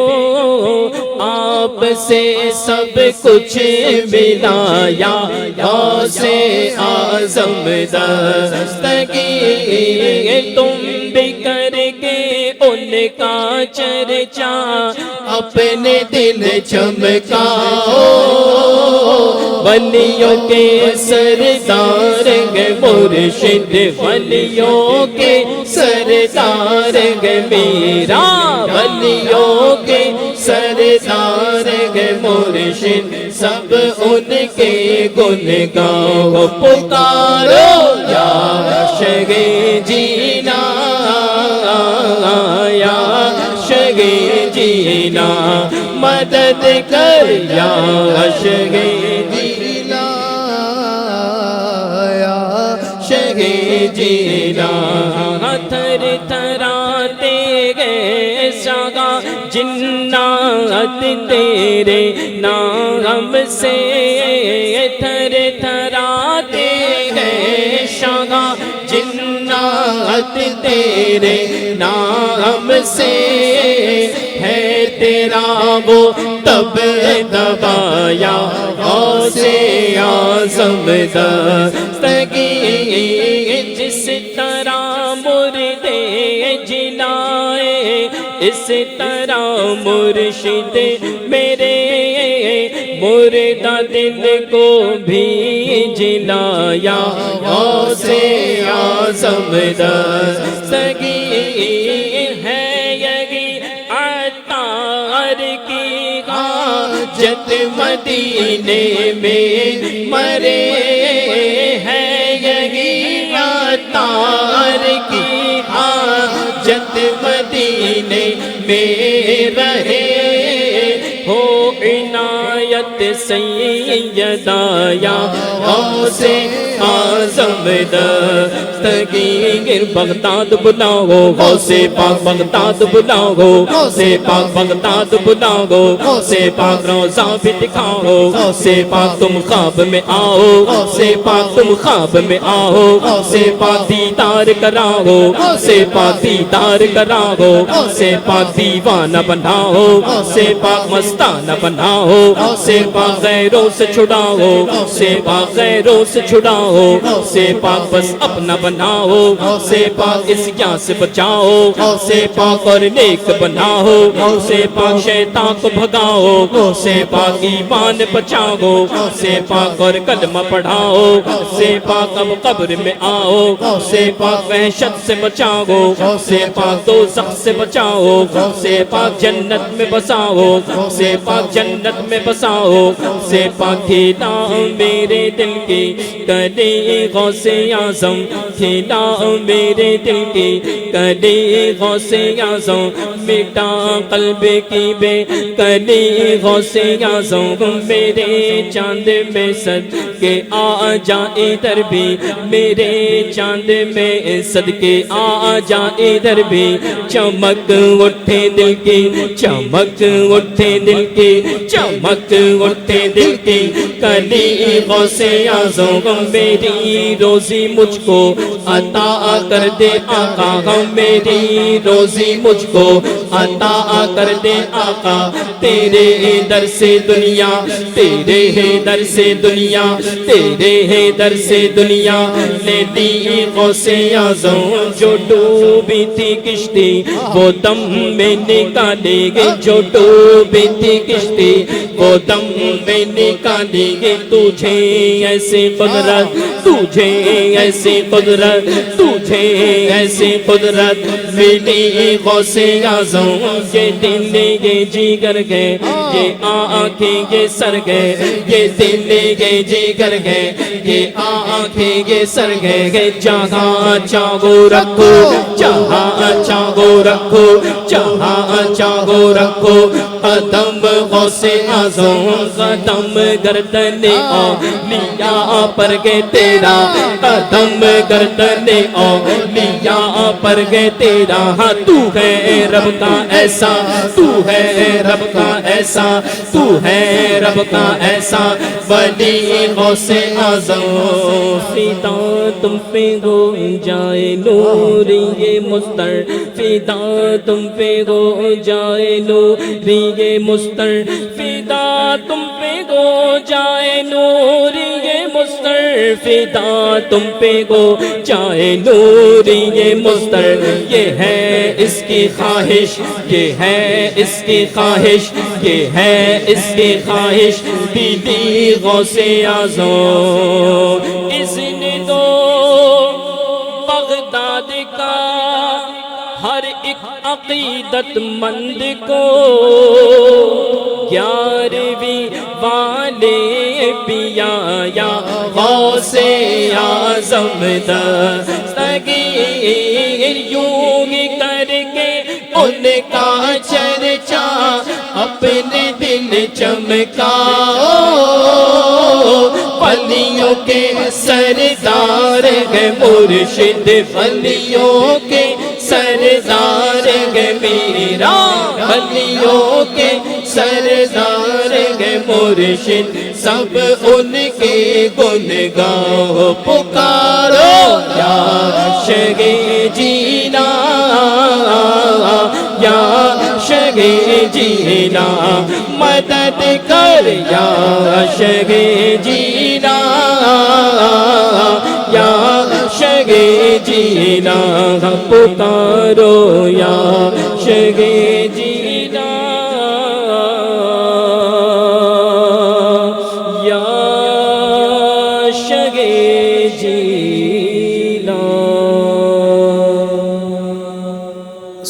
آپ سے سب کچھ ملا یا غوث اعظم دستگیر، تم بھی کر کے ان کا چرچا اپنے دل چمکاؤ، ولیوں کے سردار گے مرشد، ولیوں کے سردار گے میرا، ولیوں کے سردار گے مرشد، سب ان کے گن گاؤ، پکارو یا شگے جینا، یا شگے جینا، مدد کر یا شگے جینا، یا شگے جینا، تھر تھراتے گئے سگا جنات تیرے نام سے، تھر تھراتے گئے شگا جنات تیرے نام سے، ہے تیرا وہ تب دبایا غوث اعظم دستگیر، جس طرح مردے جلائے اس طرح مرشد میرے مردہ دل کو بھی جلایا غوث اعظم دستگیر ہے یہی عطار کی حاجت مدینے میں مرے ہیں یہی عطار کی حاجت مدینے میں رہے ہو عنایت سیدہ یا غوث اعظم دستگیر بغداد بلاؤ غوث پاک بغداد بلاؤ غوث پاک بغداد بلاؤ غوث پاک روضہ بھی دکھاؤ غوث پاک تم خواب میں آؤ غوث پاک تم خواب میں آؤ غوث پاک دیدار کراؤ غوث پاک دیدار کراؤ غوث پاک دیوانہ بناؤ غوث پاک مستانہ بناؤ غوث پاک غیروں سے چھڑاؤ غوث پاک غیروں سے چھڑاؤ غوث پاک بس اپنا بناؤ غوث پاک اس یاں سے بچاؤ غوث پاک اور نیک بناؤ غوث پاک شیطان کو بھگاؤ غوث پاک ایمان بچاؤ غوث پاک اور کلمہ پڑھاؤ غوث پاک اب قبر میں آؤ غوث پاک وحشت سے بچاؤ غوث پاک دوزخ سے بچاؤ غوث پاک جنت میں بساؤ غوث پاک جنت میں بساؤ غوث پاک کھیلا میرے دل کی کلی غوث اعظم کھیلا میرے دل کی کلی غوث اعظم مٹا قلب کی بے کلی غوث اعظم میرے چاند میں صدقے آ جا ادھر بھی میرے چاند میں صدقے آ جا ادھر بھی چمک اٹھے دل کی چمک اٹھے دل کی چمک اٹھے دل کی کلی غوث اعظم میری روزی مجھ کو عطا کر دے آقا میری روزی مجھ کو عطا کر دے آقا تیرے در سے دنیا تیرے در سے دنیا تیرے در سے دنیا لے لی غوث اعظم جو ڈوبی تھی کشتی وہ دم میں نکالے گے جو ڈوبی تھی کشتی وہ دم میں نکالے گے تجھے ایسے قدرت تجھے ایسی قدرت تجھے ایسی قدرت ملی غوث اعظم یہ دل یہ جگر گئے یہ آنکھیں یہ سر گئے یہ دل یہ جگر گئے یہ آنکھیں یہ سر گئے جہاں چاہو رکھو جہاں چاہو رکھو جہاں چاہو رکھو قدم غوث اعظم قدم گردن اولیاء پر گئے تیرا قدم گردن اولیاء پر گئے تیرا ہاں تو ہے رب کا ایسا تو ہے رب کا ایسا تو ہے رب کا ایسا ولی غوث اعظم فدا تم پہ ہو جائے نور یہ مستر فدا تم پہ ہو جائے نور یہ مستر فدا تم پہ ہو جائے نور یہ مستر فدا تم پہ ہو جائے نور یہ مستر یہ ہے اس کی خواہش یہ ہے اس کی خواہش یہ ہے اس کی خواہش بیدی غوث اعظم اذن دو بغداد کا ہر ایک عقیدت مند کو 11ویں والے پیا یا غوث اعظم دستگیر یوں ہی کر کے ان کا چرچا اپنے دل چمکاؤ ولیوں کے سردار ہے مرشد ولیوں کے سردار ہے میرا ولیوں کے سردار ہے مرشد سب ان کے گن گاؤ پکارو یا شگے جینا یا شگے جینا مدد کر یا شگے جینا یا شگے جینا پکارو یا شگے جینا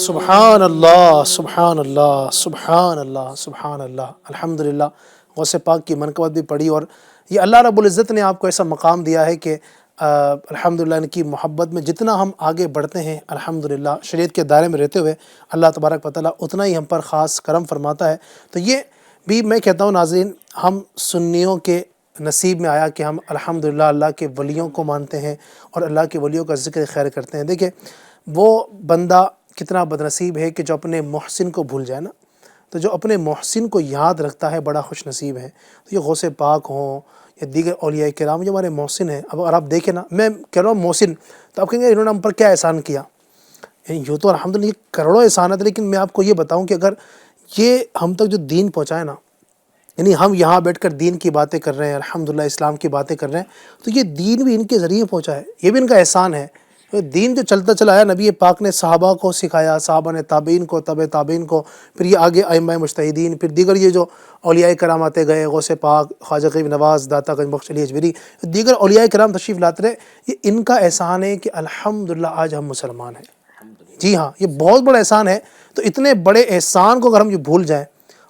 سبحان اللہ سبحان اللہ سبحان اللہ سبحان اللہ. الحمدللہ غوث پاک کی منقبت بھی پڑھی، اور یہ اللہ رب العزت نے آپ کو ایسا مقام دیا ہے کہ الحمدللہ ان کی محبت میں جتنا ہم آگے بڑھتے ہیں الحمدللہ شریعت کے دائرے میں رہتے ہوئے اللہ تبارک و تعالیٰ اتنا ہی ہم پر خاص کرم فرماتا ہے. تو یہ بھی میں کہتا ہوں ناظرین، ہم سنیوں کے نصیب میں آیا کہ ہم الحمدللہ اللہ کے ولیوں کو مانتے ہیں اور اللہ کے ولیوں کا ذکر خیر کرتے ہیں. دیکھیں وہ بندہ کتنا بدنصیب ہے کہ جو اپنے محسن کو بھول جائے نا، تو جو اپنے محسن کو یاد رکھتا ہے بڑا خوش نصیب ہے. تو یہ غوث پاک ہوں یا دیگر اولیاء کرام جو ہمارے محسن ہیں، اب اگر آپ دیکھیں نا، میں کہہ رہا ہوں محسن، تو آپ کہیں گے انہوں نے ہم پر کیا احسان کیا؟ یوں تو الحمدللہ یہ کروڑوں احسانات، لیکن میں آپ کو یہ بتاؤں کہ اگر یہ ہم تک جو دین پہنچائے نا، یعنی ہم یہاں بیٹھ کر دین کی باتیں کر رہے ہیں، الحمدللہ اسلام کی باتیں کر رہے ہیں، تو یہ دین بھی ان کے ذریعے پہنچا ہے، یہ بھی ان کا احسان ہے. دین جو چلتا چلا آیا، نبی پاک نے صحابہ کو سکھایا، صحابہ نے تابعین کو، تبع تابعین کو، پھر یہ آگے ائمہ مجتہدین، پھر دیگر یہ جو اولیاء کرام آتے گئے، غوث پاک، خواجہ غریب نواز، داتا گنج بخش علی اجمیری، دیگر اولیاء کرام تشریف لاتے رہے. یہ ان کا احسان ہے کہ الحمدللہ آج ہم مسلمان ہیں. جی ہاں، یہ بہت بڑا احسان ہے. تو اتنے بڑے احسان کو اگر ہم یہ بھول جائیں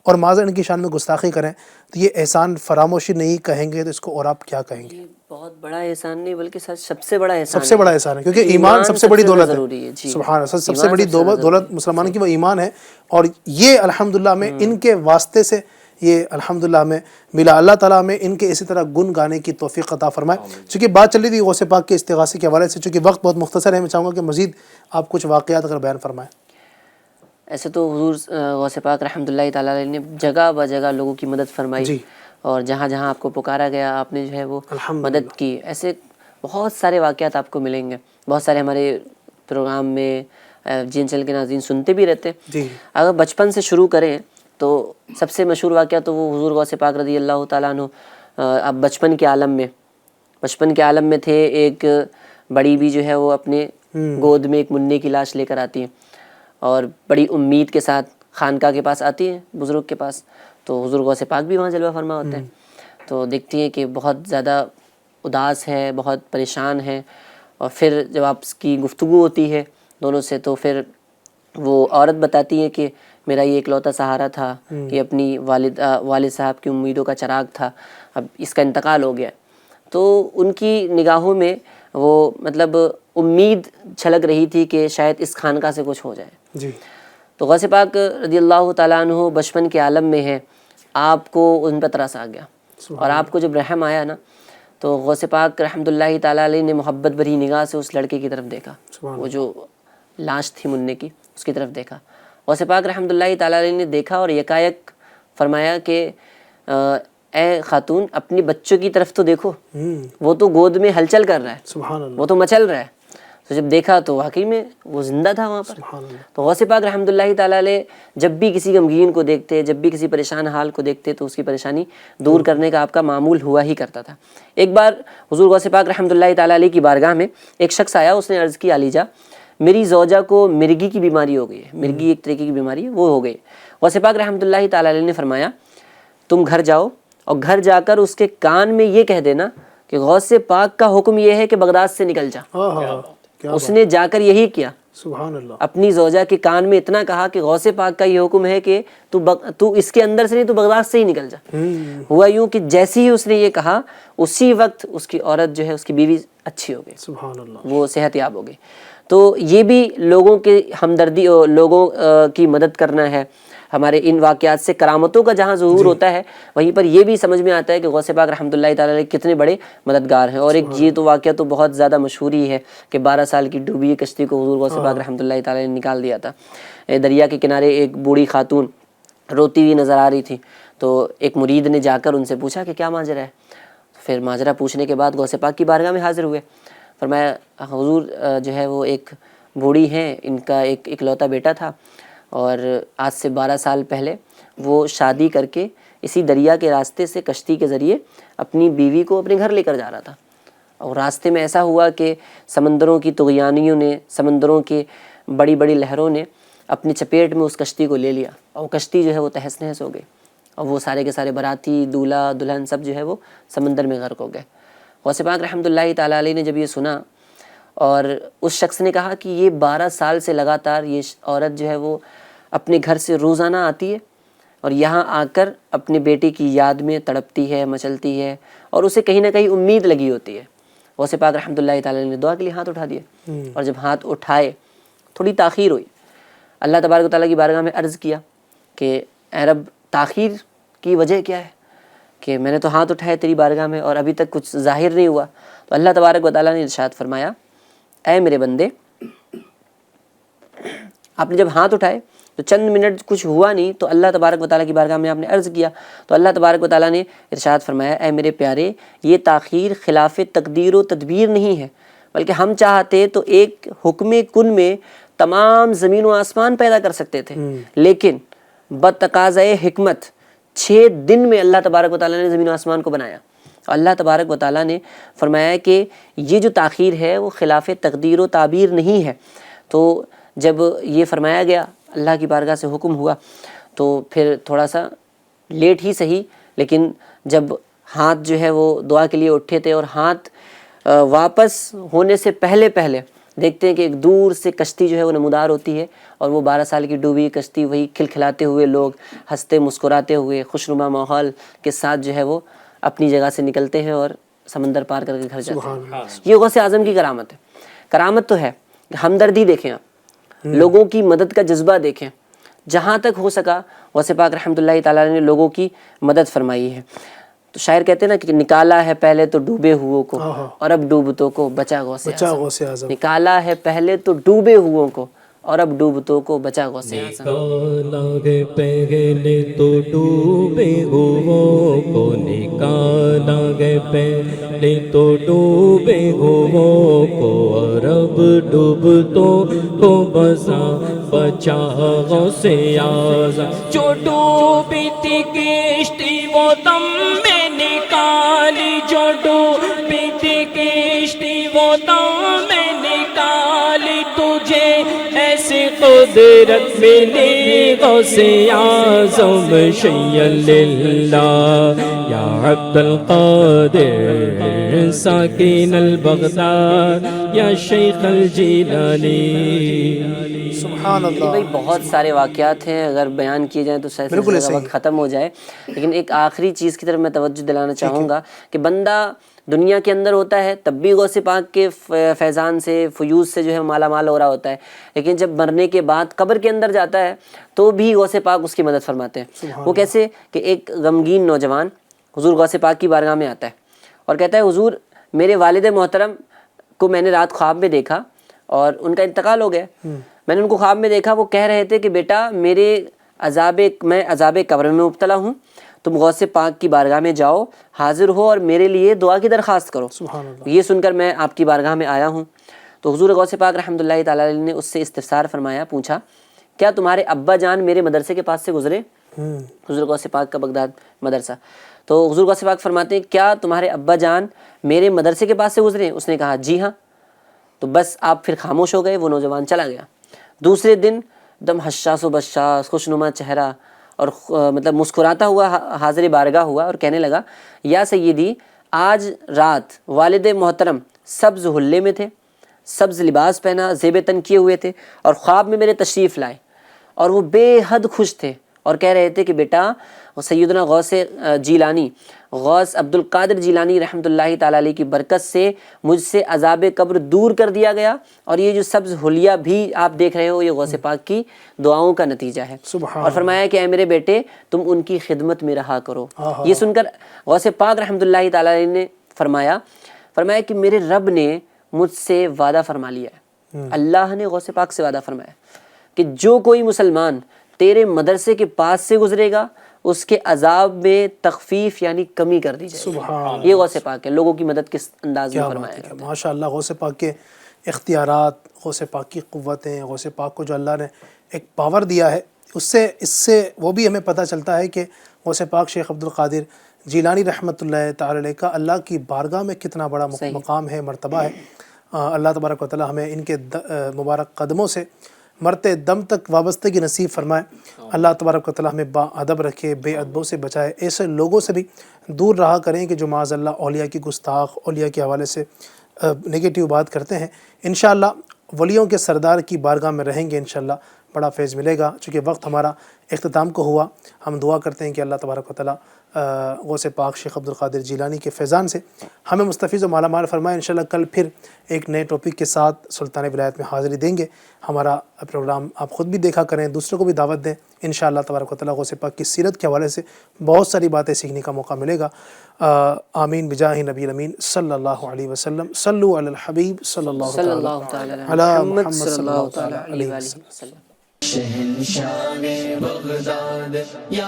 اور معاذ ان کی شان میں گستاخی کریں، تو یہ احسان فراموشی نہیں کہیں گے تو اس کو اور آپ کیا کہیں گے؟ یہ بہت بڑا احسان نہیں بلکہ سب سے بڑا احسان سب سے بڑا احسان ہے، کیونکہ ایمان سب سے بڑی دولت ضروری ہے. ہے. سبحان اللہ، سب سے بڑی دولت مسلمان کی وہ ایمان ہے، اور یہ الحمدللہ میں ان کے واسطے سے یہ الحمدللہ ہمیں ملا. اللہ تعالیٰ ہمیں ان کے اسی طرح گن گانے کی توفیق عطا فرمائے. چونکہ بات چل رہی تھی غوث پاک کے استغاثے کے حوالے سے، چونکہ وقت بہت مختصر ہے، میں چاہوں گا کہ مزید آپ کچھ واقعات اگر بیان فرمائیں. ایسے تو حضور غوث پاک رحمۃ اللہ تعالیٰ علیہ نے جگہ بہ جگہ لوگوں کی مدد فرمائی، جی، اور جہاں جہاں آپ کو پکارا گیا آپ نے جو ہے وہ الحمدللہ. مدد کی. ایسے بہت سارے واقعات آپ کو ملیں گے، بہت سارے ہمارے پروگرام میں جن چل کے ناظرین سنتے بھی رہتے. جی، اگر بچپن سے شروع کریں تو سب سے مشہور واقعہ تو وہ حضور غوث پاک رضی اللہ تعالیٰ عنہ اب بچپن کے عالم میں تھے. ایک بڑی بھی جو ہے وہ اپنے گود میں ایک منع کی لاش لے کر آتی ہیں، اور بڑی امید کے ساتھ خانقاہ کے پاس آتی ہیں، بزرگ کے پاس. تو حضور غوث پاک بھی وہاں جلوہ فرما ہوتے ہیں. تو دیکھتی ہیں کہ بہت زیادہ اداس ہے، بہت پریشان ہے. اور پھر جب آپس کی گفتگو ہوتی ہے دونوں سے، تو پھر وہ عورت بتاتی ہے کہ میرا یہ اکلوتا سہارا تھا، یہ اپنی والد صاحب کی امیدوں کا چراغ تھا، اب اس کا انتقال ہو گیا. تو ان کی نگاہوں میں وہ مطلب امید چھلک رہی تھی کہ شاید اس خانقاہ سے کچھ ہو جائے. جی. تو غوث پاک رضی اللہ تعالیٰ عنہ بچپن کے عالم میں ہے، آپ کو ان پہ ترس آ گیا، اور آپ کو جب رحم آیا نا، تو غوث پاک رحمۃ اللہ تعالیٰ علیہ نے محبت بھری نگاہ سے اس لڑکے کی طرف دیکھا، وہ جو لاش تھی منع کی، اس کی طرف دیکھا. غوث پاک رحمۃ اللہ تعالیٰ علیہ نے دیکھا اور یکایک فرمایا کہ اے خاتون، اپنی بچوں کی طرف تو دیکھو، وہ تو گود میں ہلچل کر رہا ہے، سبحان اللہ. وہ تو مچل رہا ہے. تو جب دیکھا تو واقعی میں وہ زندہ تھا وہاں پر. سبحان اللہ. تو غوث پاک رحمۃ اللہ تعالیٰ علیہ جب بھی کسی غمگین کو دیکھتے، جب بھی کسی پریشان حال کو دیکھتے، تو اس کی پریشانی دور کرنے کا آپ کا معمول ہوا ہی کرتا تھا. ایک بار حضور غوث پاک رحمۃ اللہ تعالیٰ علیہ کی بارگاہ میں ایک شخص آیا، اس نے عرض کی علیجا میری زوجہ کو مرگی کی بیماری ہو گئی ہے، مرگی ایک طریقے کی بیماری ہے، وہ ہو گئی. غوث پاک رحمۃ اللہ تعالیٰ علیہ نے فرمایا تم گھر جاؤ اور گھر جا کر اس کے کان میں یہ کہہ دینا کہ غوث پاک کا حکم یہ ہے کہ بغداد سے نکل جا. اس نے جا کر یہی کیا، سبحان اللہ. اپنی زوجہ کے کان میں اتنا کہا کہ غوث پاک کا یہ حکم ہے کہ تو اس کے اندر سے نہیں، تو بغداد سے ہی نکل جا. ہوا یوں کہ جیسے ہی اس نے یہ کہا اسی وقت اس کی عورت جو ہے، اس کی بیوی اچھی ہو گئی، سبحان اللہ. وہ صحت یاب ہو گئی. تو یہ بھی لوگوں کے ہمدردی اور لوگوں کی مدد کرنا ہے. ہمارے ان واقعات سے کرامتوں کا جہاں ظہور ہوتا ہے، وہیں پر یہ بھی سمجھ میں آتا ہے کہ غوث پاک رحمۃ اللہ تعالیٰ علیہ کتنے بڑے مددگار ہیں. اور ایک یہ تو واقعہ تو بہت زیادہ مشہور ہی ہے کہ 12 سال کی ڈوبی کشتی کو حضور غوث پاک رحمۃ اللہ تعالیٰ نے نکال دیا تھا. دریا کے کنارے ایک بوڑھی خاتون روتی ہوئی نظر آ رہی تھی، تو ایک مرید نے جا کر ان سے پوچھا کہ کیا ماجرا ہے. پھر ماجرا پوچھنے کے بعد غوث پاک کی بارگاہ میں حاضر ہوئے. فرمایا حضور جو ہے وہ ایک بوڑھی ہیں، ان کا ایک اکلوتا بیٹا تھا، اور آج سے 12 سال پہلے وہ شادی کر کے اسی دریا کے راستے سے کشتی کے ذریعے اپنی بیوی کو اپنے گھر لے کر جا رہا تھا. اور راستے میں ایسا ہوا کہ سمندروں کی طغیانیوں نے، سمندروں کی بڑی بڑی لہروں نے اپنی چپیٹ میں اس کشتی کو لے لیا، اور کشتی جو ہے وہ تہس نہس ہو گئی، اور وہ سارے کے سارے باراتی، دولہا دلہن سب جو ہے وہ سمندر میں غرق ہو گئے. غوث پاک رحمۃ اللہ تعالیٰ علیہ نے جب یہ سنا اور اس شخص نے کہا کہ یہ 12 سال سے لگاتار یہ عورت جو ہے وہ اپنے گھر سے روزانہ آتی ہے اور یہاں آ کر اپنے بیٹے کی یاد میں تڑپتی ہے، مچلتی ہے، اور اسے کہیں نہ کہیں امید لگی ہوتی ہے۔ غوث پاک رحمۃ اللہ تعالیٰ نے دعا کے لیے ہاتھ اٹھا دیا، اور جب ہاتھ اٹھائے تھوڑی تاخیر ہوئی، اللہ تبارک و تعالیٰ کی بارگاہ میں عرض کیا کہ اے رب تاخیر کی وجہ کیا ہے، کہ میں نے تو ہاتھ اٹھائے تیری بارگاہ میں اور ابھی تک کچھ ظاہر نہیں ہوا۔ تو اللہ تبارک و تعالیٰ نے ارشاد فرمایا، اے میرے بندے، آپ نے جب ہاتھ اٹھائے تو چند منٹ کچھ ہوا نہیں، تو اللہ تبارک و تعالیٰ کی بارگاہ میں آپ نے عرض کیا، تو اللہ تبارک و تعالیٰ نے ارشاد فرمایا، اے میرے پیارے، یہ تاخیر خلاف تقدیر و تدبیر نہیں ہے، بلکہ ہم چاہتے تو ایک حکم کن میں تمام زمین و آسمان پیدا کر سکتے تھے، لیکن بتقاضۂ حکمت 6 دن میں اللہ تبارک و تعالیٰ نے زمین و آسمان کو بنایا۔ اللہ تبارک و تعالیٰ نے فرمایا کہ یہ جو تاخیر ہے وہ خلاف تقدیر و تعبیر نہیں ہے۔ تو جب یہ فرمایا گیا، اللہ کی بارگاہ سے حکم ہوا، تو پھر تھوڑا سا لیٹ ہی صحیح، لیکن جب ہاتھ جو ہے وہ دعا کے لیے اٹھے تھے اور ہاتھ واپس ہونے سے پہلے دیکھتے ہیں کہ ایک دور سے کشتی جو ہے وہ نمودار ہوتی ہے، اور وہ 12 سال کی ڈوبی کشتی، وہی کھلکھلاتے ہوئے لوگ، ہنستے مسکراتے ہوئے خوشنما ماحول کے ساتھ جو ہے وہ اپنی جگہ سے نکلتے ہیں اور سمندر پار کر کے گھر جاتے ہیں۔ یہ غوث اعظم کی کرامت ہے۔ کرامت تو ہے، ہمدردی دیکھیں آپ، لوگوں کی مدد کا جذبہ دیکھیں، جہاں تک ہو سکا غوث پاک رحمۃ اللہ تعالیٰ نے لوگوں کی مدد فرمائی ہے۔ تو شاعر کہتے ہیں نا کہ نکالا ہے پہلے تو ڈوبے ہوئوں کو اور اب ڈوبتوں کو بچا غوث اعظم۔ نکالا ہے پہلے تو ڈوبے ہوئوں کو اور اب ڈوبتوں کو بچا غوث اعظم۔ نکالا ہے پہلے تو ڈوبے ہوئوں کو، نکالا ہے پہلے تو ڈوبے ہوئوں کو، اور اب ڈوبتوں کو بچا غوث اعظم۔ جو ڈوبی تھی کشتی وہ دم میں نکالی، جو ڈوبی تھی کشتی وہ دم میں نکالی، تجھے ایسی قدرت ملی غوث اعظم شیئا للہ یا عبد القادر ساکن البغداد یا شیخ الجیلانی۔ سبحان اللہ۔ بھائی بہت سارے واقعات ہیں، اگر بیان کیے جائیں تو شاید وقت ختم ہو جائے، لیکن ایک آخری چیز کی طرف میں توجہ دلانا چاہوں گا کہ بندہ دنیا کے اندر ہوتا ہے تب بھی غوث پاک کے فیضان سے، فیوز سے جو ہے مالا مال ہو رہا ہوتا ہے، لیکن جب مرنے کے بعد قبر کے اندر جاتا ہے تو بھی غوث پاک اس کی مدد فرماتے ہیں۔ وہ کیسے کہ ایک غمگین نوجوان حضور غوث پاک کی بارگاہ میں آتا ہے اور کہتا ہے، حضور میرے والد محترم کو میں نے رات خواب میں دیکھا اور ان کا انتقال ہو گیا، میں نے ان کو خواب میں دیکھا، وہ کہہ رہے تھے کہ بیٹا میں عذاب قبر میں مبتلا ہوں، تم غوث پاک کی بارگاہ میں جاؤ، حاضر ہو اور میرے لیے دعا کی درخواست کرو۔ یہ سن کر میں آپ کی بارگاہ میں آیا ہوں۔ تو حضور غوث پاک رحمۃ اللہ تعالیٰ علیہ نے اس سے استفسار فرمایا، پوچھا کیا تمہارے ابا جان میرے مدرسے کے پاس سے گزرے؟ حضور غوث پاک کا بغداد مدرسہ۔ تو حضور غوث پاک فرماتے ہیں، کیا تمہارے ابا جان میرے مدرسے کے پاس سے گزرے؟ اس نے کہا جی ہاں۔ تو بس آپ پھر خاموش ہو گئے، وہ نوجوان چلا گیا۔ دوسرے دن دم حشاس و بشاس، خوشنما چہرہ اور مطلب مسکراتا ہوا حاضر بارگاہ ہوا اور کہنے لگا، یا سیدی آج رات والد محترم سبز حلے میں تھے، سبز لباس پہنا، زیب تن کیے ہوئے تھے، اور خواب میں میرے تشریف لائے اور وہ بے حد خوش تھے اور کہہ رہے تھے کہ بیٹا سیدنا غوث جیلانی، غوث عبد القادر جیلانی رحمۃ اللہ تعالیٰ علیہ کی برکت سے مجھ سے عذاب قبر دور کر دیا گیا، اور یہ جو سبز حلیہ بھی آپ دیکھ رہے ہو یہ غوث پاک کی دعاؤں کا نتیجہ ہے۔ اور فرمایا کہ اے میرے بیٹے تم ان کی خدمت میں رہا کرو۔ یہ سن کر غوث پاک رحمۃ اللہ تعالیٰ علیہ نے فرمایا کہ میرے رب نے مجھ سے وعدہ فرما لیا ہے، اللہ نے غوث پاک سے وعدہ فرمایا کہ جو کوئی مسلمان تیرے مدرسے کے پاس سے گزرے گا اس کے عذاب میں تخفیف یعنی کمی کر دی جائے گی۔ یہ غوث پاک ہے، لوگوں کی مدد کس انداز میں فرمایا ہے۔ ماشاء اللہ، غوث پاک کے اختیارات، غوث پاک کی قوتیں، غوث پاک کو جو اللہ نے ایک پاور دیا ہے، اس سے وہ بھی ہمیں پتہ چلتا ہے کہ غوث پاک شیخ عبد القادر جیلانی رحمۃ اللہ تعالی علیہ کا اللہ کی بارگاہ میں کتنا بڑا مقام ہے، مرتبہ ہے۔ اللہ تبارک و تعالی ہمیں ان کے مبارک قدموں سے مرتے دم تک وابستگی نصیب فرمائے۔ اللہ تبارک و تعالی ہمیں با ادب رکھے، بے ادبوں سے بچائے، ایسے لوگوں سے بھی دور رہا کریں کہ جو معاذ اللہ اولیاء کی گستاخ، اولیاء کے حوالے سے نگیٹیو بات کرتے ہیں. انشاءاللہ ولیوں کے سردار کی بارگاہ میں رہیں گے انشاءاللہ بڑا فیض ملے گا. چونکہ وقت ہمارا اختتام کو ہوا, ہم دعا کرتے ہیں کہ اللہ تبارک و تعالیٰ غوث پاک شیخ عبد القادر جیلانی کے فیضان سے ہمیں مستفیض و مالا مال فرمائے. انشاءاللہ کل پھر ایک نئے ٹاپک کے ساتھ سلطان ولایت میں حاضری دیں گے. ہمارا پروگرام آپ خود بھی دیکھا کریں, دوسروں کو بھی دعوت دیں. انشاءاللہ تبارک و تعالیٰ غوث پاک کی سیرت کے حوالے سے بہت ساری باتیں سیکھنے کا موقع ملے گا. آمین بجاہ نبی الامین صلی اللہ علیہ وسلم. صلو علی الحبیب صلی اللہ تعالی علی محمد صلی اللہ تعالی علیہ وسلم. شہنشاہ بغداد یا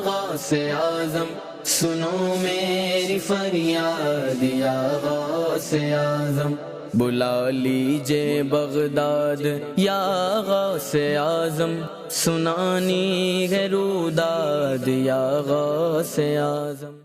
غوث اعظم سنو میری فریاد یا غوث اعظم بلا لیجے بغداد یا غوث اعظم سنانی ہے روداد یا غوث اعظم.